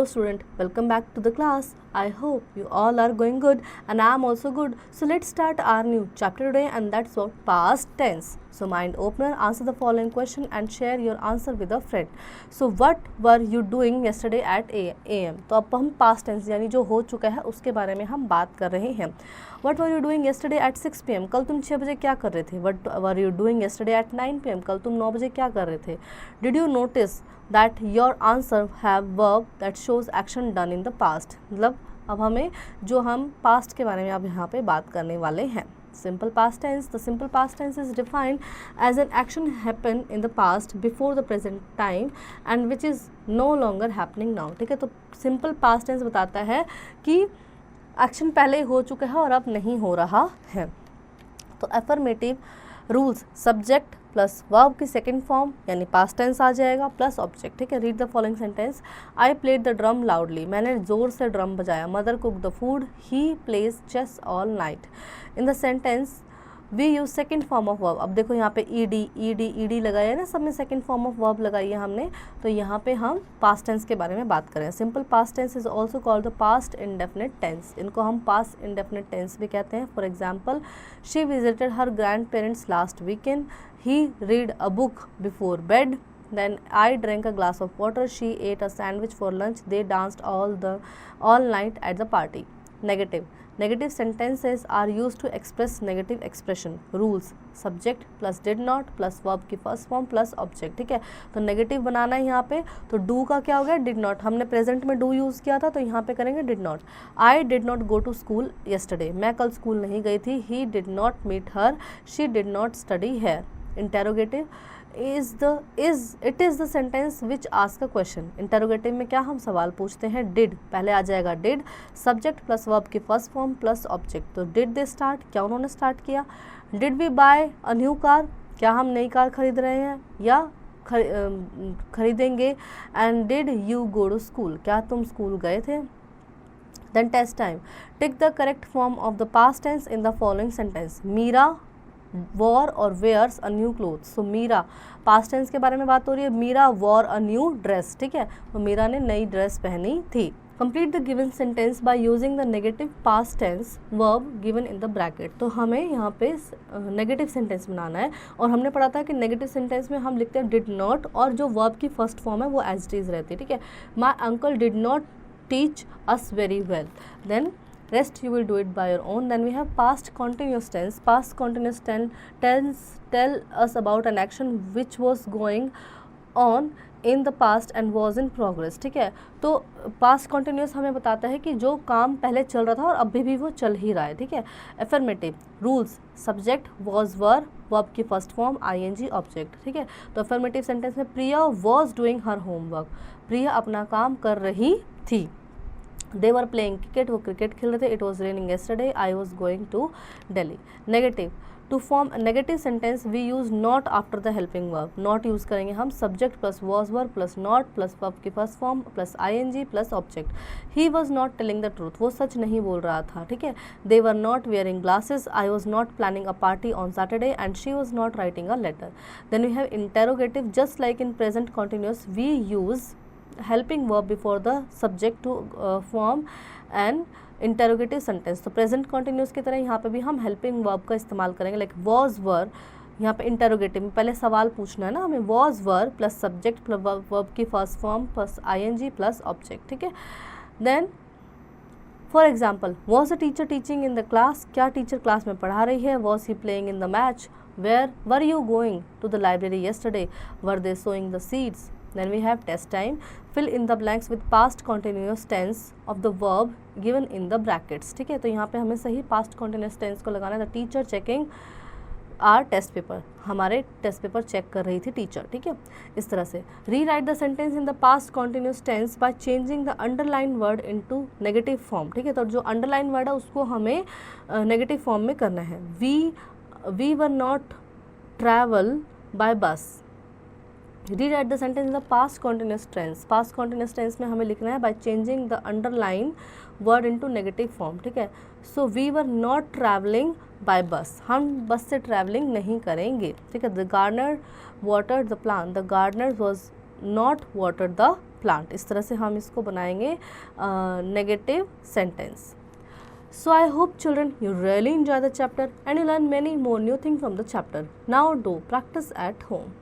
student, welcome back to the class. I hope you all are going good and I am also good. So let's start our new chapter today, and that's about past tense. So mind opener, answer the following question and share your answer with a friend. So what were you doing yesterday at AM? तो अब हम past tense यानी जो हो चुका है उसके बारे में हम बात कर रहे हैं. What were you doing yesterday at 6 PM? कल तुम 6 बजे क्या कर रहे थे? What were you doing yesterday at 9 PM? कल तुम 9 बजे क्या कर रहे थे? Did you notice that your answer have verb that shows action done in the past? मतलब अब हमें जो हम past के बारे में अब यहाँ पे बात करने वाले हैं. Simple past tense. The simple past tense is defined as an action happened in the past before the present time and which is no longer happening now. ठीक है, तो simple past tense बताता है कि एक्शन पहले हो चुका है और अब नहीं हो रहा है. तो affirmative rules subject plus verb की सेकंड फॉर्म यानी पास्ट टेंस आ जाएगा प्लस ऑब्जेक्ट. ठीक है, read the following sentence. I played the drum loudly. मैंने ज़ोर से ड्रम बजाया. Mother cook the food. He plays chess all night. In the sentence we use second form of verb. अब देखो यहाँ पे ईडी लगाया है ना, सब में सेकेंड फॉर्म ऑफ वर्ब लगाई है हमने. तो यहाँ पे हम पास्ट टेंस के बारे में बात करें. Simple past tense is also called the past indefinite tense. इनको हम पास्ट इंडेफिनिट टेंस भी कहते हैं. For example, she visited her grand parents last weekend. He read a book before bed. Then I drank a glass of water. She ate a sandwich for lunch. They danced all night at the party. Negative sentences are used to express negative expression. Rules subject plus did not plus verb की first form plus object. ठीक है, तो negative बनाना है यहाँ पे. तो do का क्या हो गया? Did not. हमने प्रेजेंट में डू यूज़ किया था तो यहाँ पे करेंगे did not. I did not go to school yesterday. मैं कल स्कूल नहीं गई थी. He did not meet her. She did not study here. Interrogative it is the sentence which ask a question. Interrogative में क्या हम सवाल पूछते हैं? डिड पहले आ जाएगा. डिड सब्जेक्ट प्लस वर्ब की फर्स्ट फॉर्म प्लस ऑब्जेक्ट. तो डिड दे स्टार्ट, क्या उन्होंने स्टार्ट किया? Did we buy a new car, क्या हम नई कार खरीद रहे हैं या खरीदेंगे? And did you go to school, क्या तुम स्कूल गए थे? Then test time. Tick the correct form of the past tense in the following sentence. Meera wore और wears a new clothes. So Meera past tense के बारे में बात हो रही है. Meera wore a new dress. ठीक है, तो मीरा ने नई ड्रेस पहनी थी. Complete the given sentence by using the negative past tense verb given in the bracket. तो हमें यहाँ पे नेगेटिव सेंटेंस बनाना है और हमने पढ़ा था कि नेगेटिव सेंटेंस में हम लिखते हैं डिड नॉट और जो वर्ब की फर्स्ट फॉर्म है वो एज इट इज रहती है. ठीक है, my uncle did not teach us very well. Then rest you will do it by your own. Then we have past continuous tense. Past continuous tense tell us about an action which was going on in the past and was in progress. ठीक है, तो past continuous हमें बताता है कि जो काम पहले चल रहा था और अभी भी वो चल ही रहा है. ठीक है, affirmative rules subject was were verb की फर्स्ट फॉर्म ing ऑब्जेक्ट. ठीक है, तो affirmative सेंटेंस में प्रिया was doing her homework. प्रिया अपना काम कर रही थी. They were playing cricket, वो क्रिकेट खेल रहे थे. It was raining yesterday. I was going to Delhi. Negative. To form a negative sentence we use not after the helping verb. Not use करेंगे हम subject plus was were plus not plus verb की first form plus ing plus object. He was not telling the truth. वो सच नहीं बोल रहा था. ठीक है, They were not wearing glasses. I was not planning a party on Saturday and she was not writing a letter. Then we have interrogative. Just like in present continuous we use helping verb before the subject to form an interrogative sentence. तो present continuous की तरह यहाँ पे भी हम helping verb का इस्तेमाल करेंगे. like was were यहाँ पे interrogative में पहले सवाल पूछना है ना हमें. was were plus subject plus verb की first form plus ing plus object. ठीक है, then for example, was the teacher teaching in the class? क्या टीचर क्लास में पढ़ा रही है? was he playing in the match? where were you going to the library yesterday? were they sowing the seeds? Then we have test time. Fill in the blanks with past continuous tense of the verb given in the brackets. ठीक है, तो यहाँ पे हमें सही past continuous tense को लगाना है. The teacher checking our test paper. हमारे टेस्ट पेपर चेक कर रही थी टीचर. ठीक है, इस तरह से. Rewrite the sentence in the past continuous tense by changing the underlined word into negative form. ठीक है, तो जो underlined word है उसको हमें negative form में करना है. We were not travel by bus. Rewrite the sentence in the past continuous tense. Past continuous tense में हमें लिखना है by changing the underline word into negative form. ठीक है, so we were not traveling by bus. हम बस से traveling नहीं करेंगे. ठीक है, the gardener watered the plant. The gardener was not water the plant. इस तरह से हम इसको बनाएंगे negative sentence. So I hope children you really enjoy the chapter and you learn many more new things from the chapter. Now do practice at home.